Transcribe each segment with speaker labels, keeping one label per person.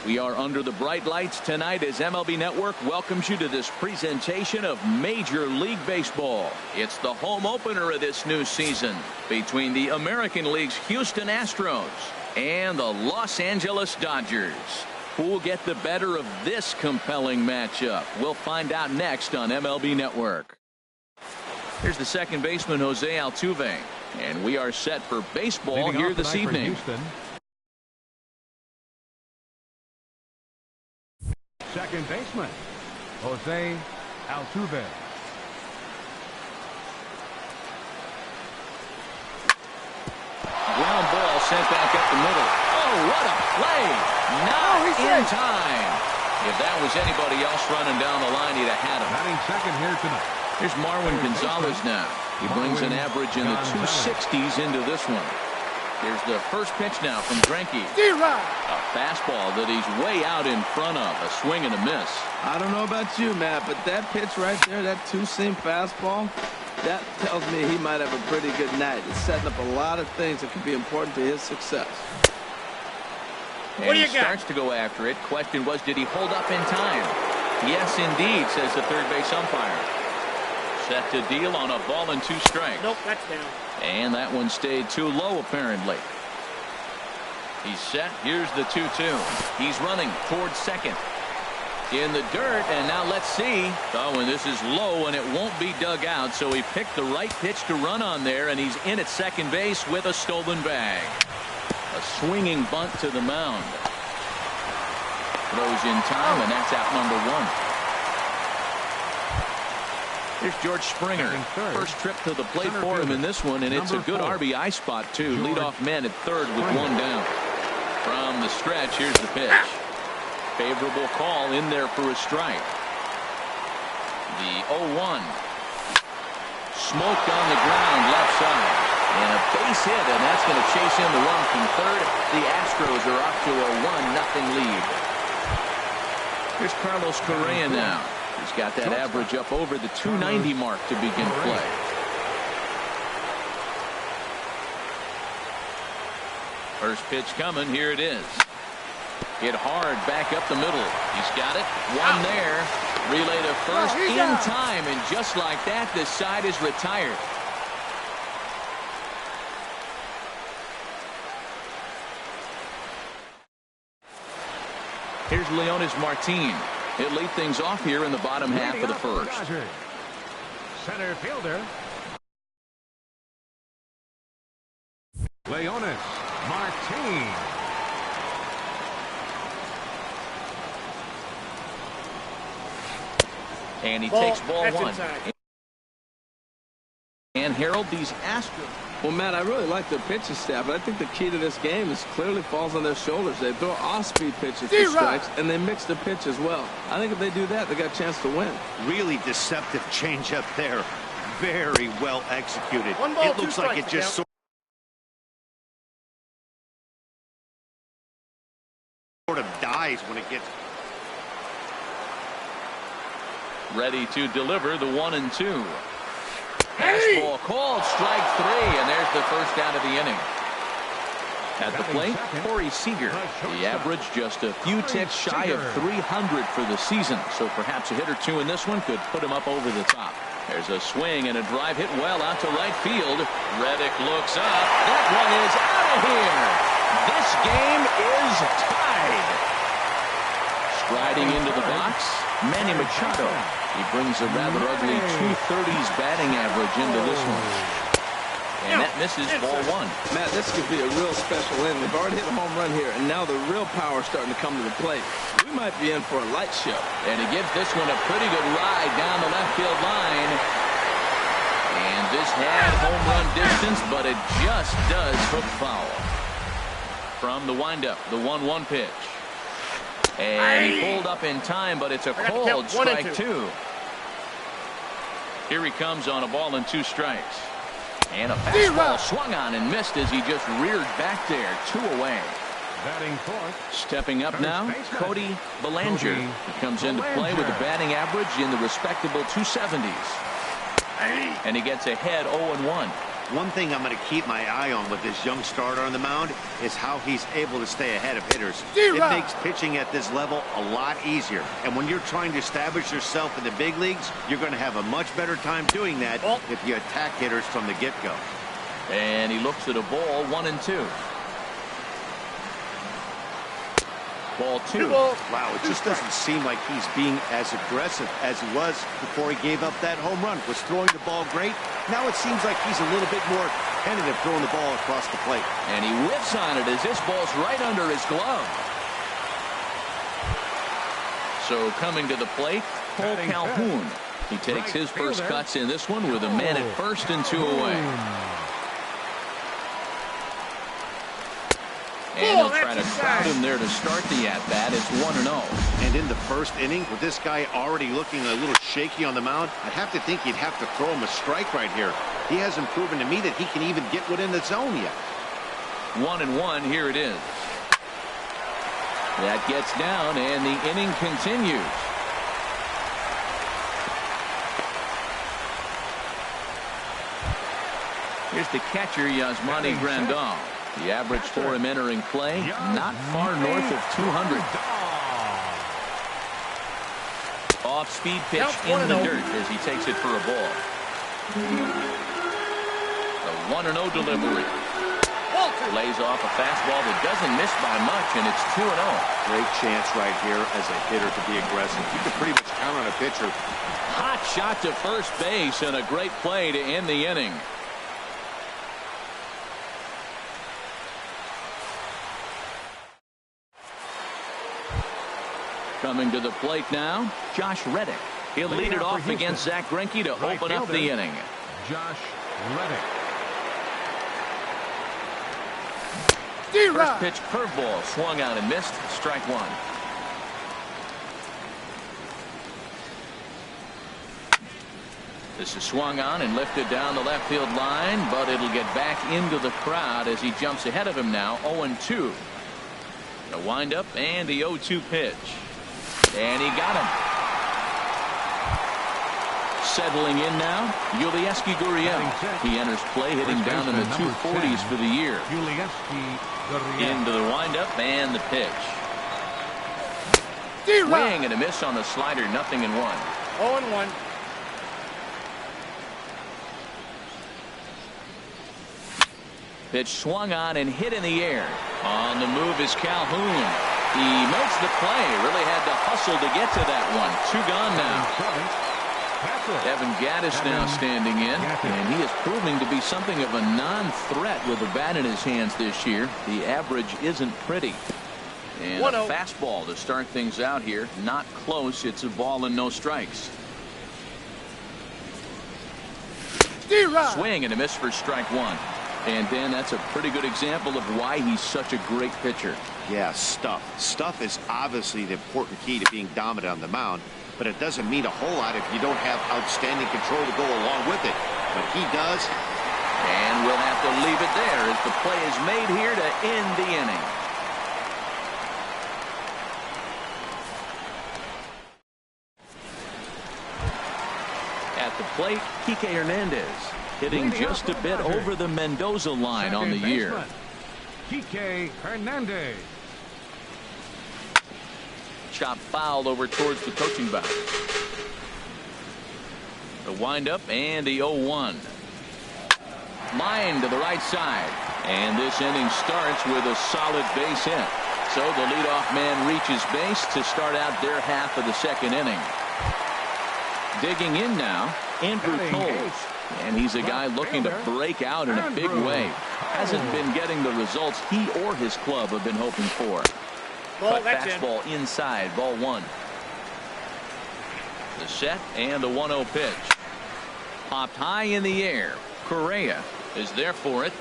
Speaker 1: We are under the bright lights tonight as MLB Network welcomes you to this presentation of Major League Baseball. It's the home opener of this new season between the American League's Houston Astros and the Los Angeles Dodgers. Who will get the better of this compelling matchup? We'll find out next on MLB Network. Here's the second baseman, Jose Altuve, and we are set for baseball here this evening.
Speaker 2: Second baseman, Jose Altuve.
Speaker 1: Ground ball sent back up the middle. Oh, what a play! Not in time. If that was anybody else running down the line, he'd have had him.
Speaker 2: Batting second here tonight.
Speaker 1: Here's Marwin Gonzalez now. He brings an average in the 260s into this one. Here's the first pitch now from Greinke. A fastball that he's way out in front of. A swing and a miss.
Speaker 3: I don't know about you, Matt, but that pitch right there, that two-seam fastball, that tells me he might have a pretty good night. It's setting up a lot of things that could be important to his success.
Speaker 1: And he starts to go after it. Question was, did he hold up in time? Yes, indeed, says the third base umpire. Set to deal on a ball and 2 strikes.
Speaker 4: Nope, that's down.
Speaker 1: And that one stayed too low, apparently. He's set. Here's the 2-2. He's running towards second. In the dirt, and now let's see. Oh, and this is low, and it won't be dug out, so he picked the right pitch to run on there, and he's in at second base with a stolen bag. A swinging bunt to the mound. Throws in time, and that's out number 1. Here's George Springer. First trip to the plate for him in this one, and it's a good RBI spot, too. Leadoff man at third with 1 down. From the stretch, here's the pitch. Favorable call in there for a strike. The 0-1. Smoked on the ground left side. And a base hit, and that's going to chase in the run from third. The Astros are off to a 1-0 lead. Here's Carlos Correa now. He's got that average up over the 290 mark to begin play. First pitch coming. Here it is. Hit hard back up the middle. He's got it. One there. Relay to first in time, and just like that, this side is retired. Here's Leonis Martin. He'll lead things off here in the bottom half of the first.
Speaker 2: Center fielder, Leonis Martin.
Speaker 1: And he takes ball 1. And Harold, these Astros.
Speaker 3: Well, Matt, I really like their pitching staff, but I think the key to this game is clearly falls on their shoulders. They throw off-speed pitches for strikes, and they mix the pitch as well. I think if they do that, they got a chance to win.
Speaker 5: Really deceptive changeup there. Very well executed. It looks like it just sort of dies when it gets
Speaker 1: ready to deliver the 1-2. Fastball called, strike 3, and there's the first out of the inning. At the plate, Corey Seager. The average just a few ticks shy of 300 for the season, so perhaps a hit or 2 in this one could put him up over the top. There's a swing and a drive hit well out to right field. Reddick looks up. That one is out of here. This game is tied. Striding into the box, Manny Machado. He brings a rather ugly 230s batting average into this one. And that misses ball 1.
Speaker 3: Matt, this could be a real special inning. They've already hit a home run here, and now the real power is starting to come to the plate. We might be in for a light show.
Speaker 1: And he gives this one a pretty good ride down the left field line. And this had home run distance, but it just does hook foul. From the windup, the 1-1 pitch. And he pulled up in time, but it's a cold strike 2. Here he comes on a ball and 2 strikes. And a fastball swung on and missed as he just reared back there. 2 away.
Speaker 2: Batting fourth.
Speaker 1: Stepping up now, Cody Bellinger. He comes into play with a batting average in the respectable 270s. And he gets ahead 0-1.
Speaker 5: One thing I'm going to keep my eye on with this young starter on the mound is how he's able to stay ahead of hitters. It makes pitching at this level a lot easier. And when you're trying to establish yourself in the big leagues, you're going to have a much better time doing that if you attack hitters from the get-go.
Speaker 1: And he looks at a ball, 1-2. Ball 2.
Speaker 5: Wow, it just doesn't seem like he's being as aggressive as he was before he gave up that home run. Was throwing the ball great. Now it seems like he's a little bit more tentative throwing the ball across the plate.
Speaker 1: And he whiffs on it as this ball's right under his glove. So coming to the plate, Cole Calhoun. He takes his first cuts in this one with a man at first and 2 away. And he'll try to crowd him there to start the at-bat. It's 1-0.
Speaker 5: And in the first inning, with this guy already looking a little shaky on the mound, I'd have to think you'd have to throw him a strike right here. He hasn't proven to me that he can even get within the zone yet.
Speaker 1: 1-1, here it is. That gets down, and the inning continues. Here's the catcher, Yasmani Grandal. The average for him entering play, not far north of 200. Off-speed pitch in the dirt as he takes it for a ball. The 1-0 delivery. Lays off a fastball that doesn't miss by much, and it's 2-0.
Speaker 5: Great chance right here as a hitter to be aggressive. You can pretty much count on a pitcher.
Speaker 1: Hot shot to first base, and a great play to end the inning. Coming to the plate now, Josh Reddick. He'll lead it off against Zach Greinke to open up the inning.
Speaker 2: Josh Reddick.
Speaker 1: First pitch curveball swung out and missed. Strike 1. This is swung on and lifted down the left field line, but it'll get back into the crowd as he jumps ahead of him now. 0-2. The windup and the 0-2 pitch. And he got him. Settling in now, Yulieski Gurriel. He enters play hitting down in the 240s for the year. Into the windup and the pitch. Swing and a miss on the slider, 0-1.
Speaker 4: 0-1.
Speaker 1: Pitch swung on and hit in the air. On the move is Calhoun. He makes the play. Really had to hustle to get to that one. 2 gone now. Evan Gattis now standing in, and he is proving to be something of a non-threat with the bat in his hands this year. The average isn't pretty. And a fastball to start things out here. Not close. It's a ball and no strikes. Swing and a miss for strike 1. And Dan, that's a pretty good example of why he's such a great pitcher.
Speaker 5: Yeah, stuff. Stuff is obviously the important key to being dominant on the mound, but it doesn't mean a whole lot if you don't have outstanding control to go along with it. But he does.
Speaker 1: And we'll have to leave it there as the play is made here to end the inning. At the plate, Kike Hernandez. Hitting just a bit over the Mendoza line on the year.
Speaker 2: Kike Hernandez.
Speaker 1: Chop foul over towards the coaching box. The windup and the 0-1. Line to the right side. And this inning starts with a solid base hit. So the leadoff man reaches base to start out their half of the second inning. Digging in now, Andrew Toles. And he's a guy looking to break out in a big way. Hasn't been getting the results he or his club have been hoping for. But fastball inside, ball 1. The set and the 1-0 pitch. Popped high in the air. Correa is there for it.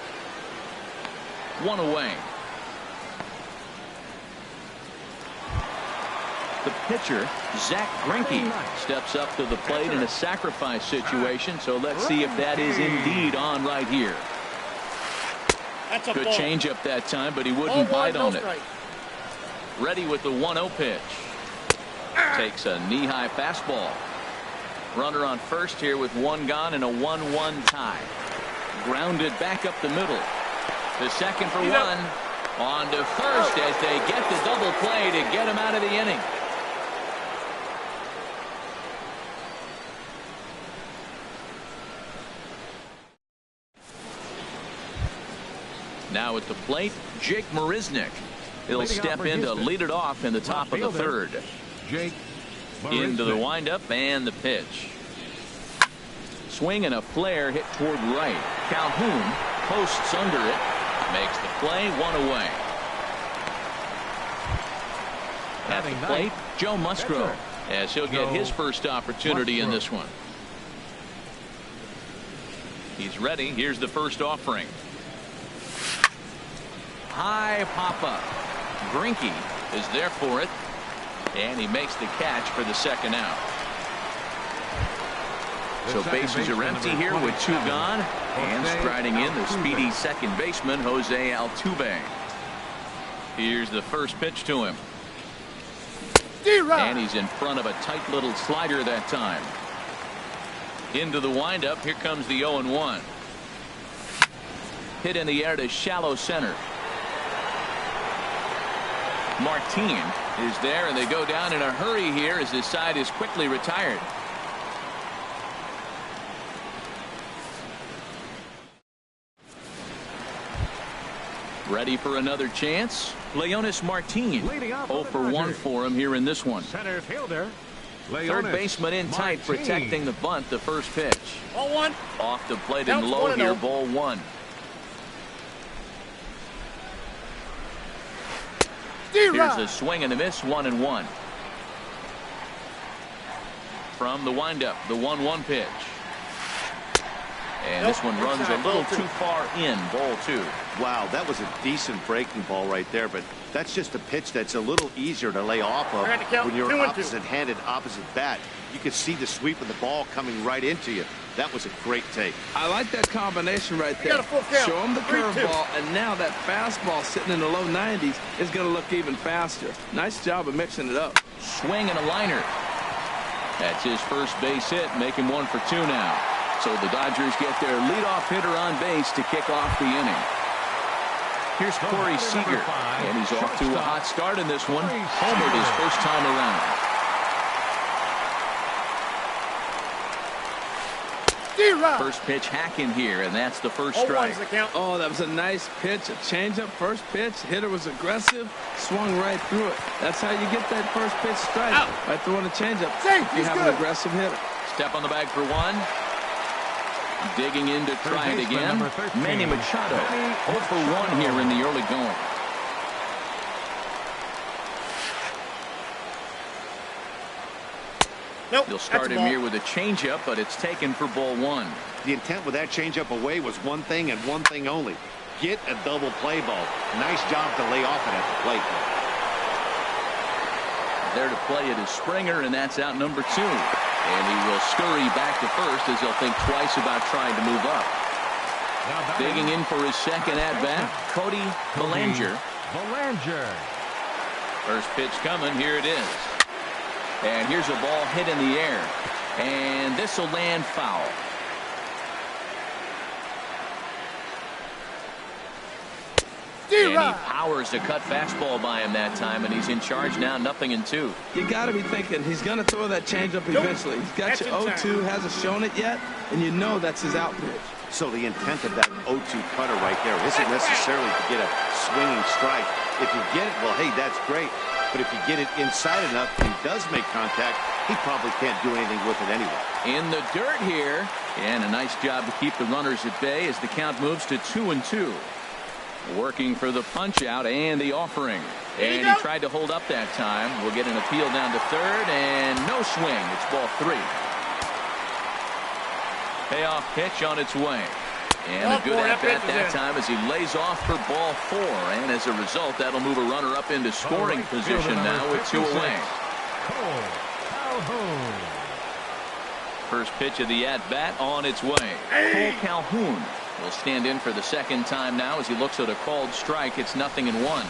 Speaker 1: 1 away. The pitcher, Zach Greinke, steps up to the plate in a sacrifice situation. So let's see if that is indeed on right here. Good changeup that time, but he wouldn't bite on it. Ready with the 1-0 pitch. Takes a knee-high fastball. Runner on first here with 1 gone and a 1-1 tie. Grounded back up the middle. The second for one. On to first as they get the double play to get him out of the inning. Now at the plate, Jake Marisnick. He'll step in to lead it off in the top of the third.
Speaker 2: Jake
Speaker 1: Into the windup and the pitch. Swing and a flare hit toward right. Calhoun posts under it. Makes the play, one away. At the plate, Joe Musgrove, as he'll get his first opportunity in this one. He's ready. Here's the first offering. High pop-up. Greinke is there for it. And he makes the catch for the second out. So bases are empty here with two gone. And striding in the speedy second baseman, Jose Altuve. Here's the first pitch to him. And he's in front of a tight little slider that time. Into the windup. Here comes the 0-1. Hit in the air to shallow center. Martin is there, and they go down in a hurry here as his side is quickly retired. Ready for another chance. Leonis Martin. 0 for 1 for him here in this one.
Speaker 2: Center fielder.
Speaker 1: Third baseman in tight, protecting the bunt. The first pitch.
Speaker 4: 0-1.
Speaker 1: Off the plate and low here. Ball one. Here's a swing and a miss. 1-1. From the windup, the 1-1 pitch. And this one runs a little too far in. Ball two.
Speaker 5: Wow, that was a decent breaking ball right there, but that's just a pitch that's a little easier to lay off of when you're opposite-handed, opposite bat. You could see the sweep of the ball coming right into you. That was a great take.
Speaker 3: I like that combination right there. Show him the curveball, and now that fastball sitting in the low 90s is going to look even faster. Nice job of mixing it up.
Speaker 1: Swing and a liner. That's his first base hit, make him 1 for 2 now. So the Dodgers get their leadoff hitter on base to kick off the inning. Here's Corey Seager, and he's off to a hot start in this one. Homered his first time around. First pitch hack in here, and that's the first strike.
Speaker 3: Oh, that was a nice pitch, a changeup. First pitch, hitter was aggressive, swung right through it. That's how you get that first pitch strike. Right throwing a changeup. You have an aggressive hitter.
Speaker 1: Step on the bag for one. Digging in to try it again. Manny Machado 0 for 1 here in the early going. He'll start him here with a changeup, but it's taken for ball one.
Speaker 5: The intent with that changeup away was one thing and one thing only. Get a double play ball. Nice job to lay off it at the plate.
Speaker 1: There to play it is Springer, and that's out number 2. And he will scurry back to first as he'll think twice about trying to move up. Digging in for his second at-bat, Cody Bellinger. First pitch coming. Here it is. And here's a ball hit in the air. And this will land foul. And he powers the cut fastball by him that time, and he's in charge now, 0-2.
Speaker 3: You got to be thinking he's going to throw that changeup eventually. He's got you 0-2, hasn't shown it yet, and you know that's his out pitch.
Speaker 5: So the intent of that 0-2 cutter right there isn't necessarily to get a swinging strike. If you get it, well, hey, that's great. But if you get it inside enough and he does make contact, he probably can't do anything with it anyway.
Speaker 1: In the dirt here, and a nice job to keep the runners at bay as the count moves to 2-2. Working for the punch out and the offering. And he tried to hold up that time. We'll get an appeal down to third, and no swing. It's ball 3. Payoff pitch on its way. And a good at-bat that time as he lays off for ball 4. And as a result, that'll move a runner up into scoring position now with 2 away. First pitch of the at-bat on its way. Cole Calhoun will stand in for the second time now as he looks at a called strike. It's 0-1.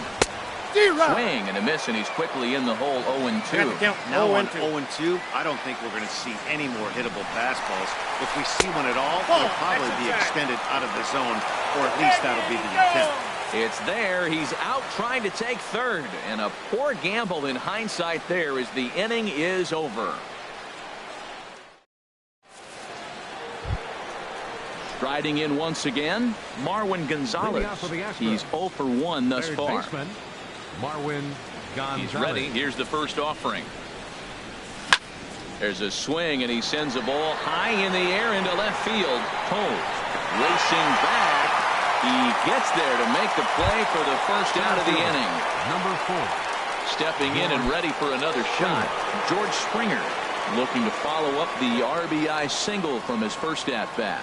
Speaker 1: Swing and a miss, and he's quickly in the hole 0-2.
Speaker 5: Now on 0-2, I don't think we're going to see any more hittable fastballs. If we see one at all, it'll probably be extended out of the zone, or at least that'll be the intent.
Speaker 1: It's there. He's out trying to take third, and a poor gamble in hindsight there as the inning is over. Striding in once again, Marwin Gonzalez. He's 0 for 1 thus far.
Speaker 2: Marwin Gonzalez.
Speaker 1: He's ready. Here's the first offering. There's a swing, and he sends a ball high in the air into left field. Cole racing back. He gets there to make the play for the first out of the inning.
Speaker 2: Number 4.
Speaker 1: Stepping in and ready for another shot, George Springer, looking to follow up the RBI single from his first at-bat.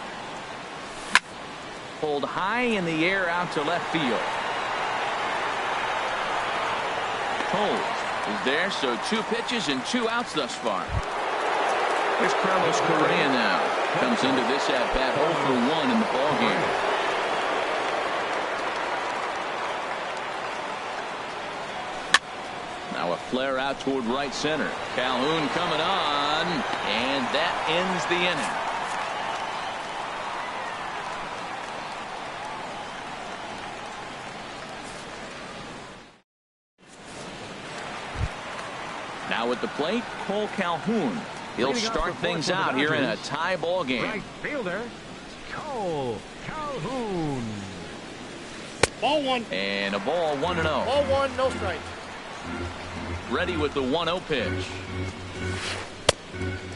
Speaker 1: Pulled high in the air out to left field. Cole is there, so 2 pitches and 2 outs thus far. Here's Carlos Correa now. Comes into this at-bat 0 for 1 in the ballgame. Now a flare out toward right center. Calhoun coming on, and that ends the inning. Now at the plate, Cole Calhoun. He'll start things out here in a tie ball game.
Speaker 2: Right fielder, Cole Calhoun.
Speaker 4: Ball 1.
Speaker 1: And a ball 1-0.
Speaker 4: Ball 1, no strikes.
Speaker 1: Ready with the 1-0 pitch.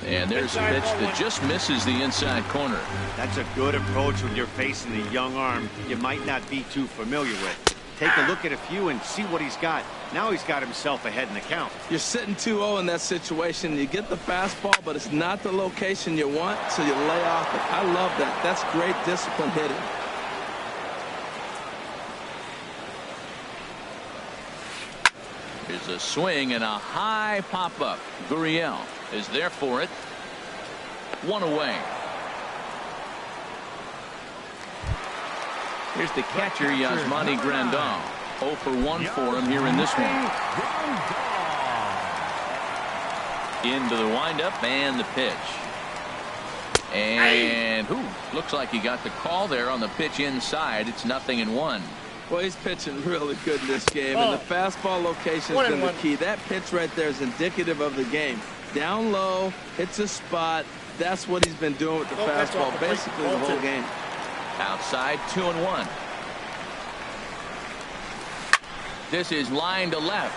Speaker 1: And there's a pitch that just misses the inside corner.
Speaker 5: That's a good approach when you're facing the young arm you might not be too familiar with. Take a look at a few and see what he's got. Now he's got himself ahead in the count.
Speaker 3: You're sitting 2-0 in that situation. You get the fastball, but it's not the location you want, so you lay off it. I love that. That's great discipline hitting.
Speaker 1: Here's a swing and a high pop-up. Gurriel is there for it. 1 away. Here's the catcher, Yasmani Grandal. 0 for 1 for him here in this one. Into the windup and the pitch. And looks like he got the call there on the pitch inside. It's 0-1.
Speaker 3: Well, he's pitching really good in this game, and the fastball location has been the key. That pitch right there is indicative of the game. Down low, hits a spot. That's what he's been doing with the fastball basically the whole game.
Speaker 1: Outside, 2-1. This is line to left.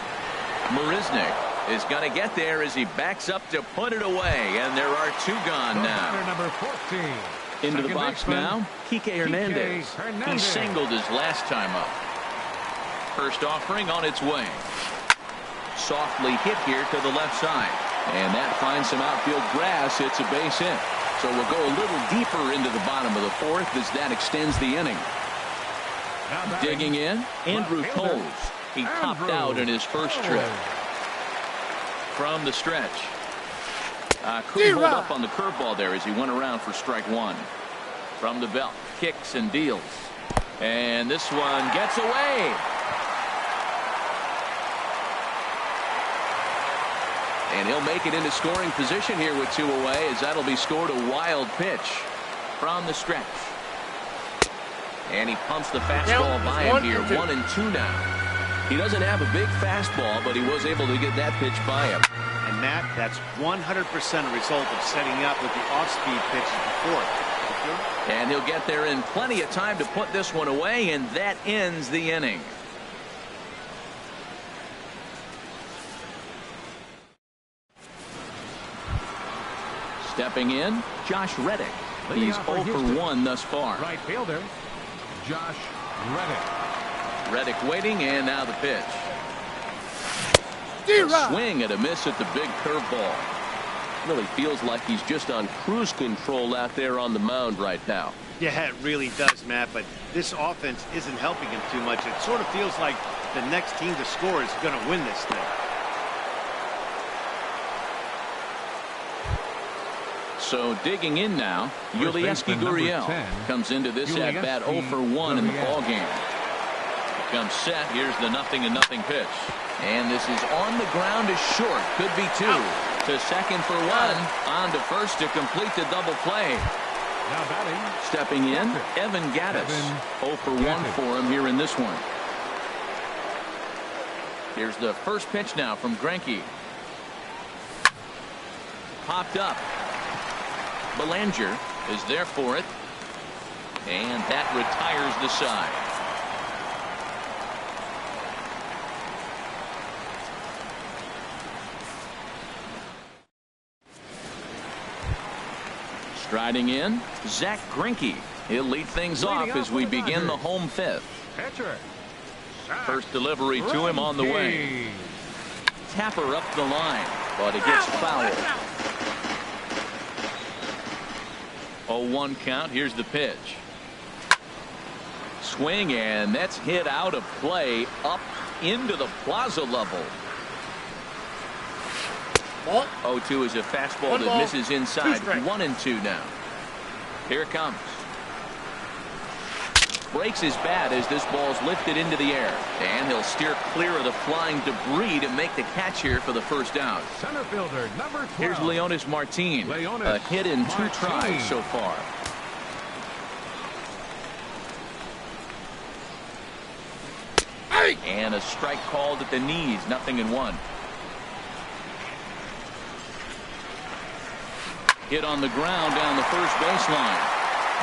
Speaker 1: Marisnik is going to get there as he backs up to put it away, and there are 2 gone now.
Speaker 2: Number 14.
Speaker 1: Into the box now, Kike Hernandez. He singled his last time up. First offering on its way. Softly hit here to the left side, and that finds some outfield grass. It's a base hit. So we'll go a little deeper into the bottom of the 4th as that extends the inning. Digging in, Andrew Toles. He topped out in his first trip. From the stretch. Couldn't hold up on the curveball there as he went around for strike 1. From the belt, kicks and deals. And this one gets away. And he'll make it into scoring position here with 2 away, as that'll be scored a wild pitch from the stretch. And he pumps the fastball by him here. 1-2 now. He doesn't have a big fastball, but he was able to get that pitch by him.
Speaker 5: And Matt, that's 100% a result of setting up with the off-speed pitches before.
Speaker 1: And he'll get there in plenty of time to put this one away, and that ends the inning. Stepping in, Josh Reddick. He's 0 for 1 thus far.
Speaker 2: Right fielder, Josh Reddick.
Speaker 1: Reddick waiting, and now the pitch. A swing and a miss at the big curveball. Really feels like he's just on cruise control out there on the mound right now.
Speaker 5: Yeah, it really does, Matt, but this offense isn't helping him too much. It sort of feels like the next team to score is going to win this thing.
Speaker 1: So digging in now, Yulieski Gurriel comes into this at bat 0 for 1 in the ballgame. becomes set. Here's the 0-0 pitch. And this is on the ground is short. Could be two. To second for one. On to first to complete the double play.
Speaker 2: Now batting.
Speaker 1: Stepping in, Evan Gattis. 0 for 1 for him here in this one. Here's the first pitch now from Greinke. Popped up. Belanger is there for it. And that retires the side. Striding in, Zach Greinke. He'll lead things off as we begin the home fifth.
Speaker 2: Pitcher.
Speaker 1: First delivery to him on the way. Tapper up the line, but it gets fouled. 0-1 count. Here's the pitch. Swing, and that's hit out of play up into the plaza level. 0-2 is a fastball that misses inside. 1-2 now. Here it comes. Breaks his bat as this ball's lifted into the air. And he'll steer clear of the flying debris to make the catch here for the first out.
Speaker 2: Center fielder, number 12.
Speaker 1: Here's Leonis Martin. A hit in 2 tries so far. And a strike called at the knees. 0-1. Hit on the ground down the first baseline.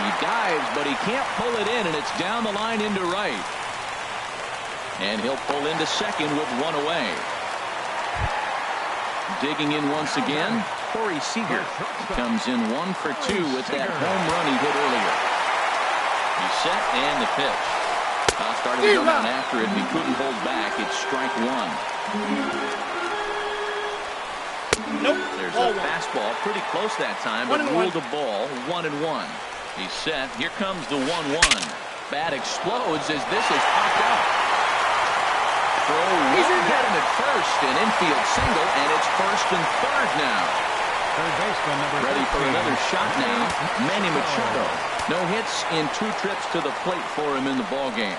Speaker 1: He dives, but he can't pull it in, and it's down the line into right. And he'll pull into second with 1 away. Digging in once again, Corey Seager comes in 1 for 2 with that home run he hit earlier. He's set, and the pitch. Starting to go down after it. He couldn't hold back. It's strike 1.
Speaker 4: Nope.
Speaker 1: There's a fastball pretty close that time, but ruled a ball. 1-1. He's set. Here comes the 1-1. Bat explodes as this is popped out. Throw will get him at first. An infield single, and it's first and third now.
Speaker 2: Third baseman number 13.
Speaker 1: Ready for another shot now. Manny Machado. No hits in 2 trips to the plate for him in the ball game.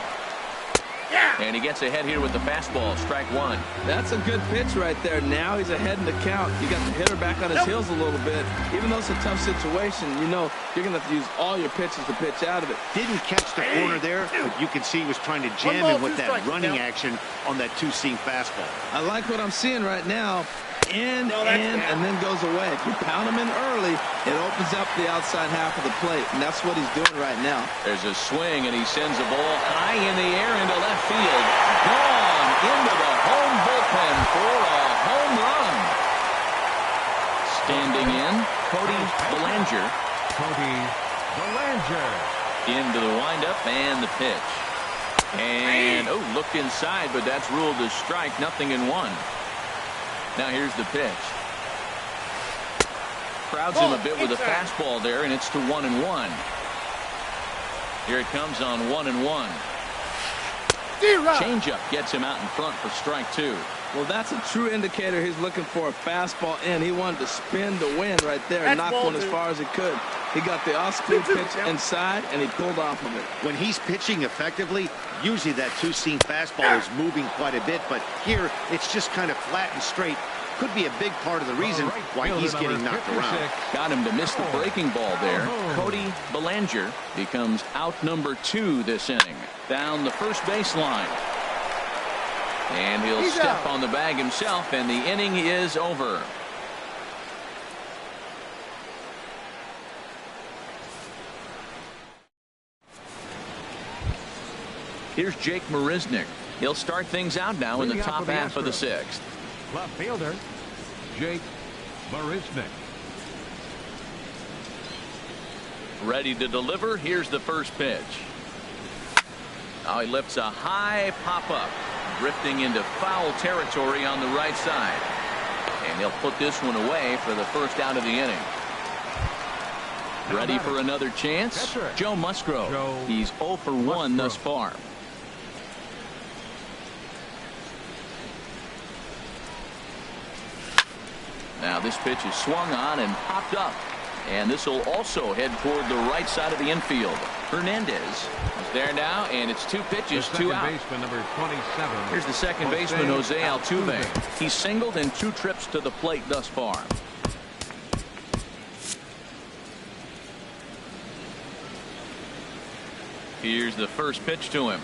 Speaker 1: And he gets ahead here with the fastball. Strike 1.
Speaker 3: That's a good pitch right there. Now he's ahead in the count. You got the hitter back on his heels a little bit. Even though it's a tough situation, you know you're going to have to use all your pitches to pitch out of it.
Speaker 5: Didn't catch the corner there, but you can see he was trying to jam him with that running action on that 2-seam fastball.
Speaker 3: I like what I'm seeing right now. And then goes away. If you pound him in early, it opens up the outside half of the plate, and that's what he's doing right now.
Speaker 1: There's a swing, and he sends a ball high in the air into left field. Gone into the home bullpen for a home run. Standing in, Cody Belanger.
Speaker 2: Cody Belanger.
Speaker 1: Into the windup and the pitch. And, looked inside, but that's ruled a strike. 0-1. Now here's the pitch. Crowds him a bit with a fastball there, and it's to 1-1. Here it comes on 1-1. Changeup gets him out in front for strike 2.
Speaker 3: Well, that's a true indicator he's looking for a fastball in. He wanted to spin the wind right there and knock one as far as he could. He got the off-speed pitch inside, and he pulled off of it.
Speaker 5: When he's pitching effectively, usually that 2-seam fastball is moving quite a bit, but here it's just kind of flat and straight. Could be a big part of the reason why he's getting knocked around.
Speaker 1: Got him to miss the breaking ball there. Cody Belanger becomes out number 2 this inning. Down the first baseline. And he'll step on the bag himself, and the inning is over. Here's Jake Marisnick. He'll start things out now in the top half of the 6th.
Speaker 2: Left fielder, Jake Marisnick.
Speaker 1: Ready to deliver. Here's the first pitch. Now he lifts a high pop-up, drifting into foul territory on the right side. And he'll put this one away for the first out of the inning. Ready for another chance? Joe Musgrove. He's 0 for 1 thus far. Now this pitch is swung on and popped up. And this will also head toward the right side of the infield. Hernandez is there now, and it's 2 pitches, 2 out.
Speaker 2: Baseman, number 27.
Speaker 1: Here's the second baseman, Jose Altuve. He's singled in 2 trips to the plate thus far. Here's the first pitch to him.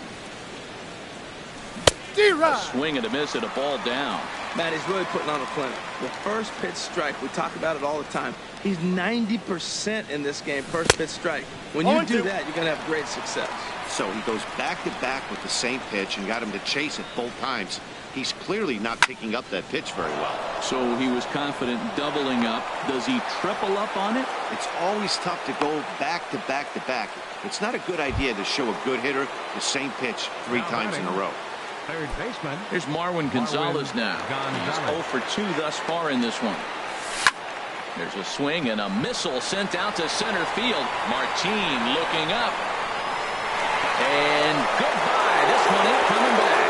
Speaker 1: A swing and a miss at a ball down.
Speaker 3: Matt, he's really putting on a clinic. The first pitch strike, we talk about it all the time. He's 90% in this game, first pitch strike. When you do that, you're going to have great success.
Speaker 5: So he goes back-to-back with the same pitch and got him to chase it both times. He's clearly not picking up that pitch very well.
Speaker 1: So he was confident doubling up. Does he triple up on it?
Speaker 5: It's always tough to go back-to-back-to-back. It's not a good idea to show a good hitter the same pitch 3 times in a row.
Speaker 2: Third baseman.
Speaker 1: Here's Marwin Gonzalez now. He's 0 for 2 thus far in this one. There's a swing and a missile sent out to center field. Martin looking up. And goodbye. This one ain't coming back.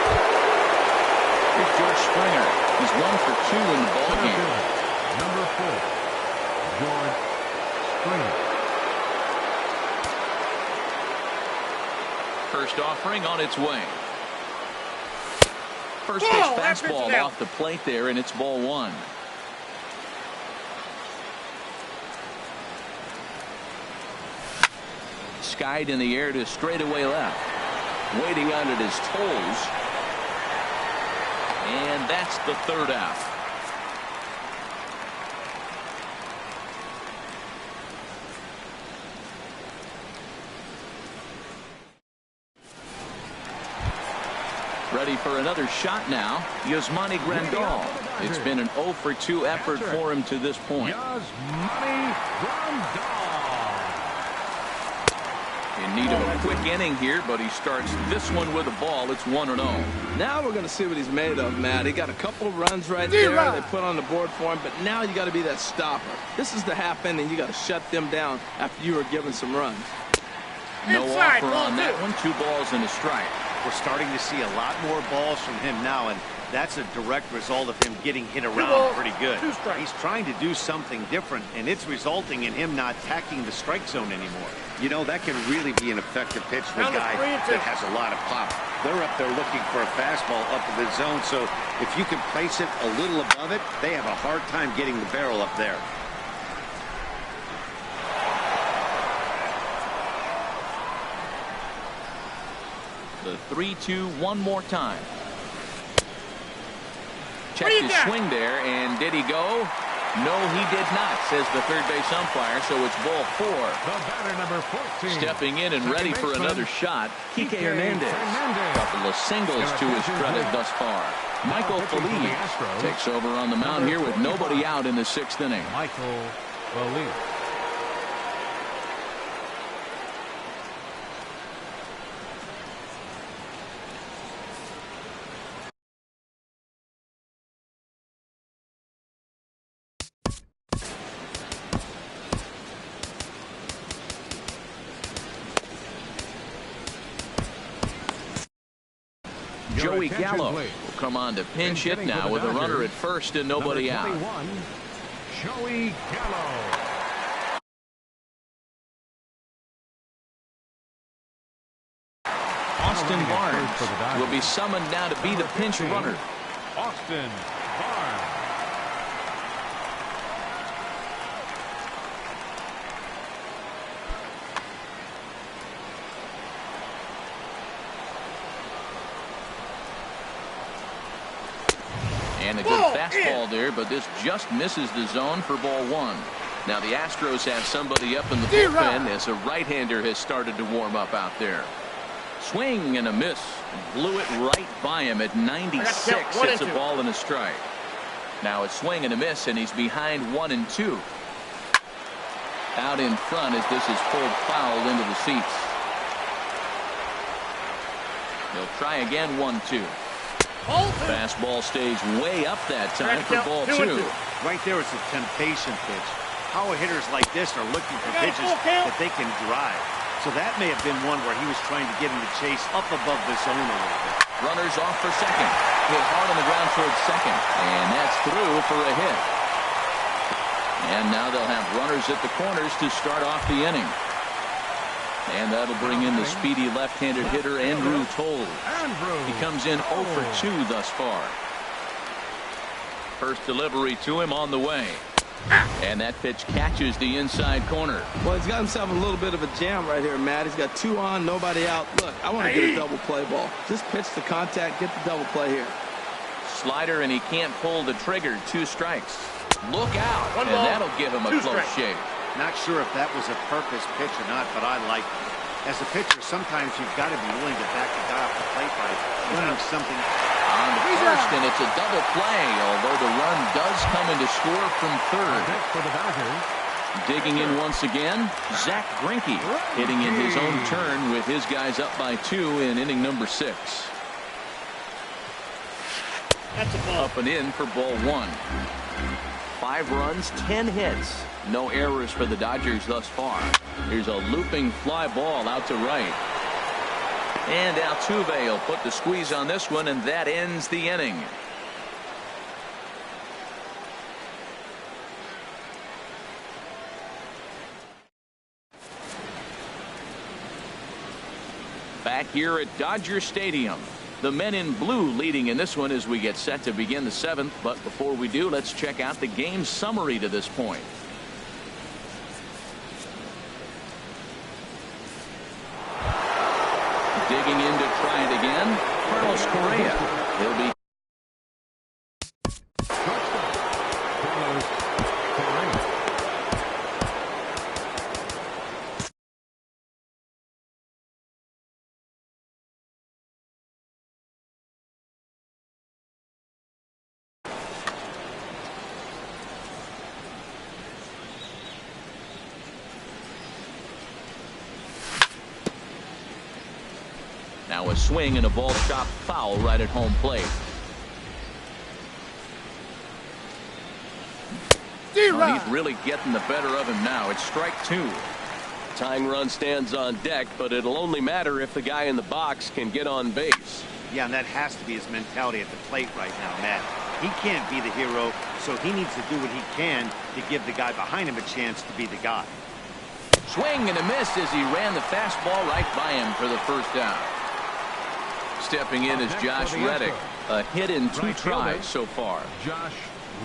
Speaker 1: Here's George Springer. He's 1 for 2 in the ballgame.
Speaker 2: Number 4, George Springer.
Speaker 1: First offering on its way. First pitch fastball off the plate there, and it's ball 1. Skied in the air to straightaway left. Waiting on it his toes. And that's the 3rd out. Ready for another shot now. Yasmani Grandal. It's been an 0 for 2 effort for him to this point.
Speaker 2: Yasmani Grandal.
Speaker 1: In need of a quick inning here, but he starts this one with a ball. It's 1-0.
Speaker 3: Now we're going to see what he's made of, Matt. He got a couple of runs right there. They put on the board for him, but now you got to be that stopper. This is the half inning. You got to shut them down after you were given some runs.
Speaker 1: No offer on that one. 2 balls and a strike.
Speaker 5: We're starting to see a lot more balls from him now, and that's a direct result of him getting hit around pretty good. He's trying to do something different, and it's resulting in him not attacking the strike zone anymore. You know, that can really be an effective pitch for a guy that has a lot of pop. They're up there looking for a fastball up in the zone, so if you can place it a little above it, they have a hard time getting the barrel up there.
Speaker 1: The 3-2 one more time. Checked his swing there, and did he go? No, he did not, says the third base umpire, so it's ball 4.
Speaker 2: The batter, number 14.
Speaker 1: Stepping in and ready for another shot, Kike Hernandez. A couple of singles to his credit thus far. Michael Feliz takes over on the mound here with nobody out in the 6th inning.
Speaker 2: Michael Feliz.
Speaker 1: Joey Gallo will come on to pinch hit now with a runner at first and nobody out.
Speaker 2: Joey Gallo.
Speaker 1: Austin Barnes will be summoned now to be the pinch runner.
Speaker 2: Austin Barnes.
Speaker 1: And a good fastball there, but this just misses the zone for ball 1. Now the Astros have somebody up in the bullpen as a right-hander has started to warm up out there. Swing and a miss. Blew it right by him at 96. It's a ball and a strike. Now a swing and a miss, and he's behind 1-2. Out in front as this is pulled foul into the seats. He'll try again, 1-2. Fastball stays way up that time for ball 2.
Speaker 5: Right there is a temptation pitch. Power hitters like this are looking for pitches that they can drive. So that may have been one where he was trying to get him to chase up above the zone a little bit.
Speaker 1: Runners off for second. Hit hard on the ground towards second. And that's through for a hit. And now they'll have runners at the corners to start off the inning. And that'll bring in the speedy left-handed hitter Andrew Toll. He comes in 0 for 2 thus far. First delivery to him on the way. And that pitch catches the inside corner.
Speaker 3: Well, he's got himself a little bit of a jam right here, Matt. He's got 2 on, nobody out. Look, I want to get a double play ball. Just pitch the contact, get the double play here.
Speaker 1: Slider, and he can't pull the trigger. 2 strikes. Look out, and that'll give him a close shave.
Speaker 5: Not sure if that was a purpose pitch or not, but I like it. As a pitcher, sometimes you've got to be willing to back the guy off the plate by doing something.
Speaker 1: On the first, and it's a double play, although the run does come in to score from third.
Speaker 2: For the Dodgers.
Speaker 1: Digging in once again, Zach Greinke hitting in his own turn with his guys up by 2 in inning number 6.
Speaker 4: That's a ball.
Speaker 1: Up and in for ball 1. 5 runs, 10 hits. No errors for the Dodgers thus far. Here's a looping fly ball out to right. And Altuve will put the squeeze on this one, and that ends the inning. Back here at Dodger Stadium. The men in blue leading in this one as we get set to begin the 7th. But before we do, let's check out the game summary to this point. Digging in to try it again, Carlos Correa. He'll be now a swing and a ball chopped foul right at home plate. Oh, he's really getting the better of him now. It's strike 2. Tying run stands on deck, but it'll only matter if the guy in the box can get on base.
Speaker 5: Yeah, and that has to be his mentality at the plate right now, Matt. He can't be the hero, so he needs to do what he can to give the guy behind him a chance to be the guy.
Speaker 1: Swing and a miss as he ran the fastball right by him for the first down. Stepping in is Josh Reddick. A hit in 2 tries so far.
Speaker 2: Josh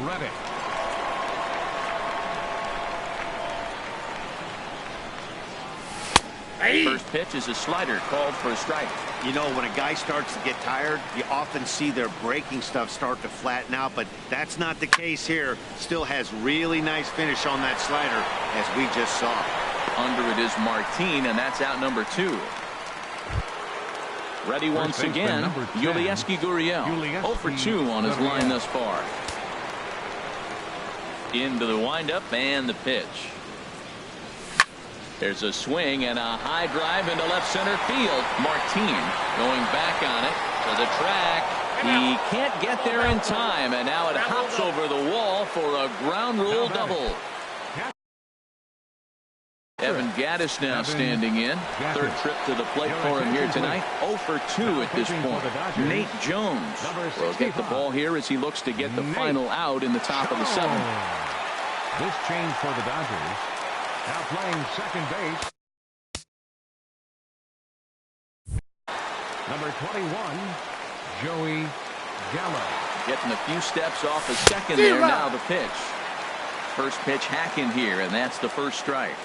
Speaker 2: Reddick.
Speaker 1: First pitch is a slider called for a strike.
Speaker 5: You know, when a guy starts to get tired, you often see their breaking stuff start to flatten out, but that's not the case here. Still has really nice finish on that slider, as we just saw.
Speaker 1: Under it is Martin, and that's out number 2. Ready once again, Yulieski Gurriel. 0 for 2 on his line thus far. Into the windup and the pitch. There's a swing and a high drive into left center field. Martin going back on it to the track. He can't get there in time, and now it hops over the wall for a ground rule double. Evan Gattis now standing in. Third trip to the plate for him here tonight. 0 for 2 at this point. Nate Jones will get the ball here as he looks to get the final out in the top of the 7th.
Speaker 2: This change for the Dodgers. Now playing second base. Number 21, Joey Gallo.
Speaker 1: Getting a few steps off a second there. Now the pitch. First pitch hacking here, and that's the first strike.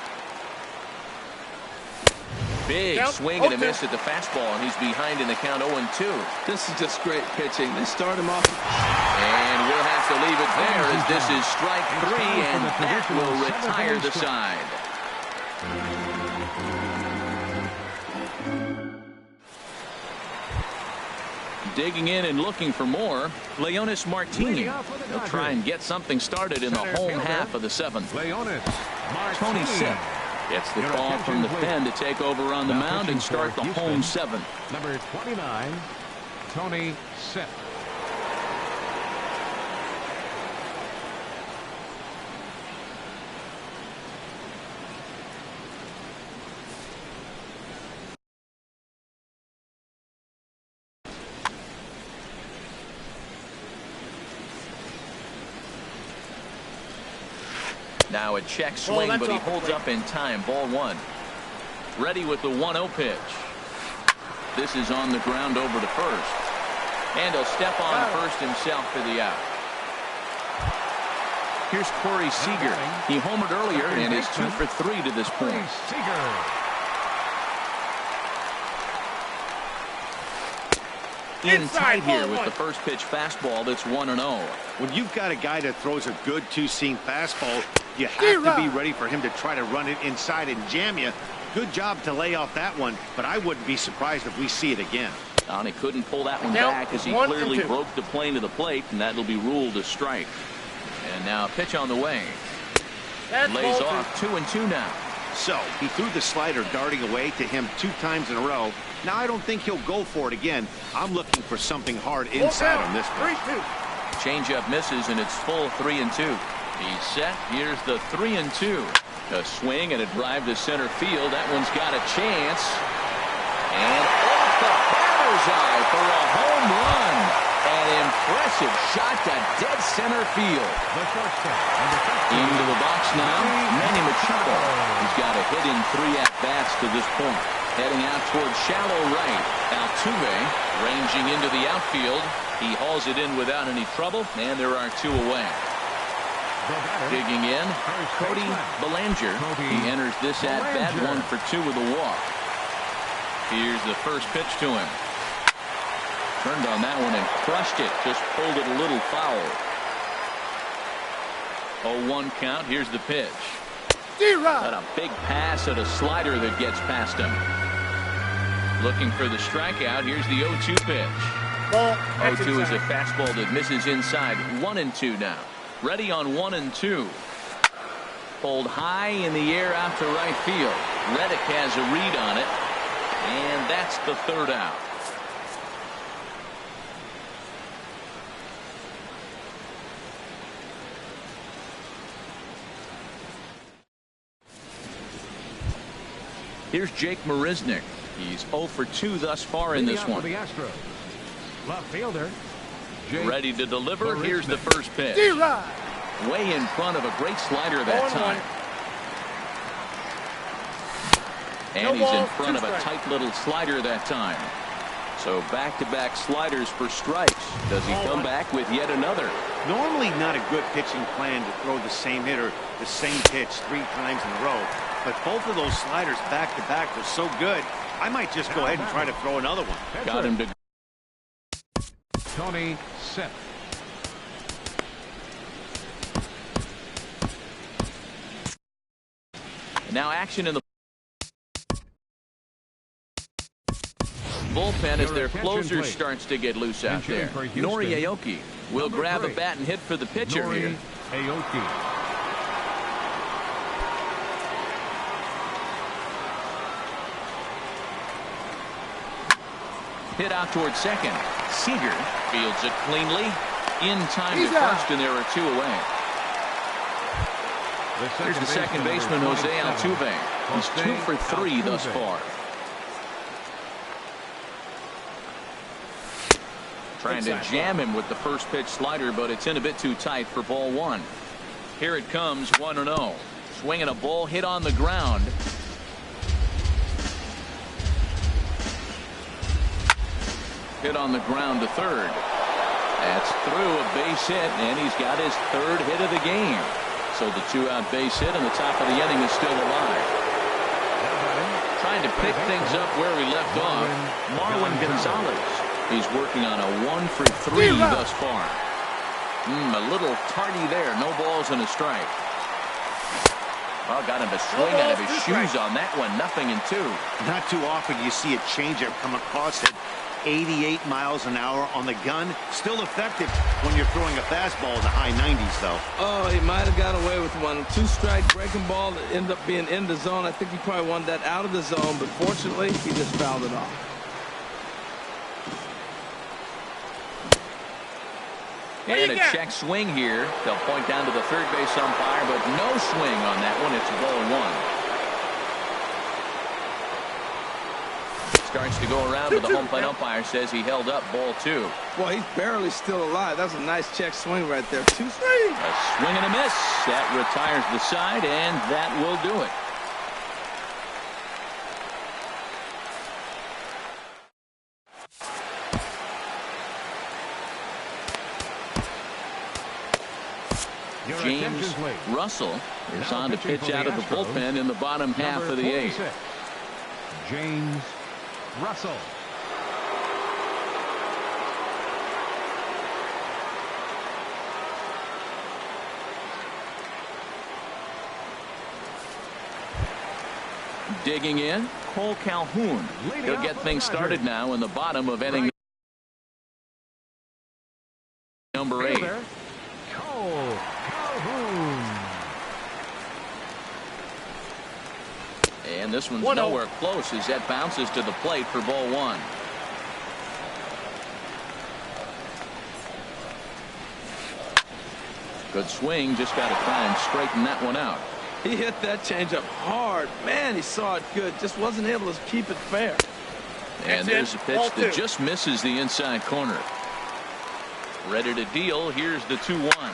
Speaker 1: Big swing and a miss at the fastball, and he's behind in the count 0-2.
Speaker 3: This is just great pitching. They start him off.
Speaker 1: And we'll have to leave it there as this is strike 3, and that will retire the side. Digging in and looking for more, Leonis Martin. He'll try and get something started in the home half of the 7th. Tony Sipp gets the call from the pen to take over on the mound and start the home 7th.
Speaker 2: Number 29, Tony Sipp.
Speaker 1: Now a check swing, but he holds up in time. Ball 1. Ready with the 1-0 pitch. This is on the ground over to first. And he'll step on first himself for the out. Here's Corey Seager. He homered earlier and is 2 for 3 to this point. In tight here with the first pitch fastball that's 1-0.
Speaker 5: When you've got a guy that throws a good two-seam fastball, you have to be ready for him to try to run it inside and jam you. Good job to lay off that one, but I wouldn't be surprised if we see it again.
Speaker 1: And he couldn't pull that one back as he clearly broke the plane to the plate, and that'll be ruled a strike. And now a pitch on the way. Lays off 2-2 now.
Speaker 5: So he threw the slider darting away to him 2 times in a row. Now I don't think he'll go for it again. I'm looking for something hard inside on this one.
Speaker 1: Changeup misses, and it's full 3-2. He's set. Here's the 3-2. A swing and a drive to center field. That one's got a chance. And off the batter's eye for a home run. An impressive shot to dead center field. Into the box now, Manny Machado. He's got a hit in 3 at-bats to this point. Heading out towards shallow right. Altuve ranging into the outfield. He hauls it in without any trouble, and there are 2 away. Digging in, Cody Bellinger. He enters this at-bat 1 for 2 with a walk. Here's the first pitch to him. Turned on that one and crushed it. Just pulled it a little foul. 0-1 count. Here's the pitch. Got a big pass at a slider that gets past him. Looking for the strikeout. Here's the 0-2 pitch. 0-2 is a fastball that misses inside. 1-2 now. Ready on 1-2. Pulled high in the air out to right field. Reddick has a read on it. And that's the 3rd out. Here's Jake Marisnick. He's 0 for 2 thus far in this one.
Speaker 2: Left fielder.
Speaker 1: Ready to deliver. Here's the first pitch. Way in front of a great slider that time. And he's in front of a tight little slider that time. So back-to-back sliders for strikes. Does he come back with yet another?
Speaker 5: Normally not a good pitching plan to throw the same hitter the same pitch 3 times in a row. But both of those sliders back-to-back were so good, I might just go ahead and try to throw another one.
Speaker 1: Got him to
Speaker 2: Tony Sipp.
Speaker 1: Now action in the bullpen as their closer starts to get loose out there. Nori Aoki will grab a bat and hit for the pitcher here.
Speaker 2: Aoki.
Speaker 1: Hit out towards second. Seager fields it cleanly. In time to first, and there are 2 away. Here's the second baseman, Jose Altuve. He's 2 for 3 thus far. Trying to jam him with the first pitch slider, but it's in a bit too tight for ball 1. Here it comes, 1-0. Swinging a ball hit on the ground. Hit on the ground to third. That's through a base hit, and he's got his 3rd hit of the game. So the 2-out base hit in the top of the inning is still alive. Trying to pick things up where we left off, Marwin Gonzalez. He's working on a 1 for 3 thus far. A little tardy there. No balls and a strike. Well, got him to swing out of his shoes on that one. 0-2.
Speaker 5: Not too often you see a changeup come across at 88 miles an hour on the gun. Still effective when you're throwing a fastball in the high 90s, though.
Speaker 3: Oh, he might have got away with one. 2-strike breaking ball that ended up being in the zone. I think he probably wanted that out of the zone, but fortunately, he just fouled it off.
Speaker 1: And a check swing here. They'll point down to the third base umpire, but no swing on that one. It's ball 1. starts to go around, but the home plate umpire says he held up ball 2.
Speaker 3: Well, he's barely still alive. That's a nice check swing right there. 2 straight.
Speaker 1: A swing and a miss. That retires the side, and that will do it. James Russell is on to pitch out of the bullpen in the bottom half of the 8th.
Speaker 2: James Russell.
Speaker 1: Digging in, Cole Calhoun. He'll get things started now in the bottom of inning number 8.
Speaker 2: Cole Calhoun.
Speaker 1: And this one's nowhere close as that bounces to the plate for ball 1. Good swing, just got to try and straighten that one out.
Speaker 3: He hit that changeup hard. Man, he saw it good. Just wasn't able to keep it fair.
Speaker 1: And there's a pitch that just misses the inside corner. Ready to deal. Here's the 2-1.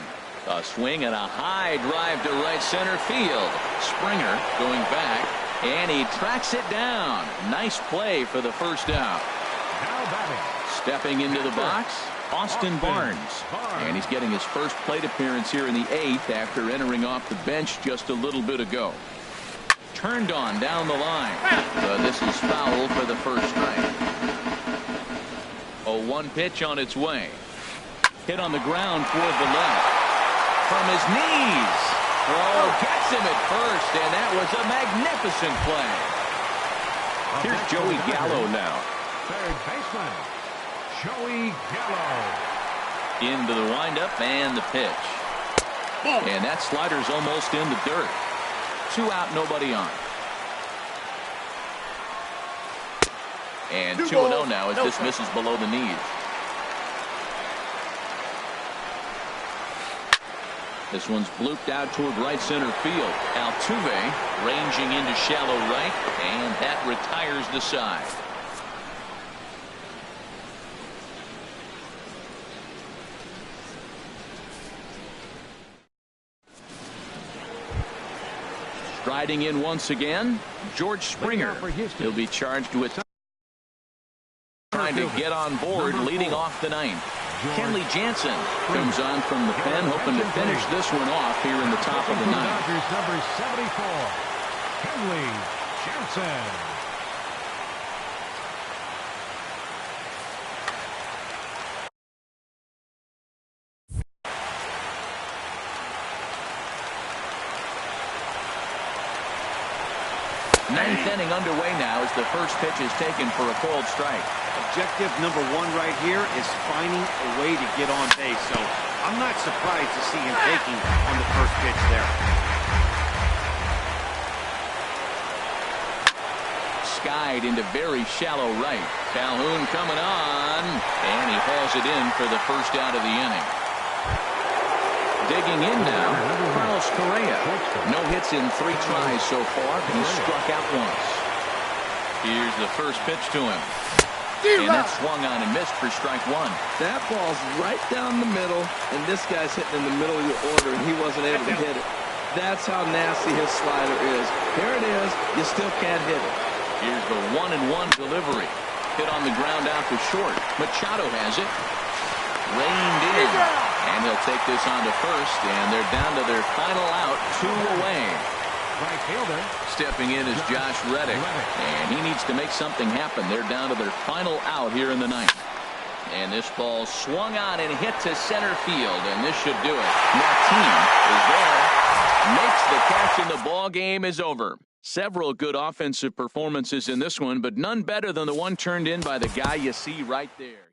Speaker 1: A swing and a high drive to right center field. Springer going back, and he tracks it down. Nice play for the first out.
Speaker 2: Now batting.
Speaker 1: Stepping into the box, Austin Barnes. And he's getting his first plate appearance here in the 8th after entering off the bench just a little bit ago. Turned on down the line. This is foul for the first strike. 0-1 pitch on its way. Hit on the ground toward the left. From his knees. Gets him at first, and that was a magnificent play. Here's Joey Gallo now.
Speaker 2: Third baseman, Joey Gallo.
Speaker 1: Into the windup and the pitch. And that slider's almost in the dirt. 2 out, nobody on. And 2-0 now as this misses below the knees. This one's blooped out toward right center field. Altuve ranging into shallow right, and that retires the side. Striding in once again, George Springer. He'll be charged with trying to get on board leading off the 9th. Kenley Jansen comes on from the pen, hoping to finish this one off here in the top of the 9th.
Speaker 2: Dodgers number 74, Kenley Jansen.
Speaker 1: Ninth inning underway now as the first pitch is taken for a called strike.
Speaker 5: Objective number 1 right here is finding a way to get on base. So I'm not surprised to see him taking on the first pitch there.
Speaker 1: Skied into very shallow right. Calhoun coming on, and he hauls it in for the first out of the inning. Digging in now, Carlos Correa. No hits in 3 tries so far, but he's struck out once. Here's the first pitch to him. And that swung on and missed for strike 1.
Speaker 3: That ball's right down the middle, and this guy's hitting in the middle of your order, and he wasn't able to hit it. That's how nasty his slider is. Here it is. You still can't hit it.
Speaker 1: Here's the 1-1 delivery. Hit on the ground out to short. Machado has it. Reined in. And he'll take this on to first, and they're down to their final out, 2 away.
Speaker 2: Right fielder.
Speaker 1: Stepping in is Josh Reddick, and he needs to make something happen. They're down to their final out here in the 9th. And this ball swung on and hit to center field, and this should do it. Martin is there, makes the catch, and the ball game is over. Several good offensive performances in this one, but none better than the one turned in by the guy you see right there.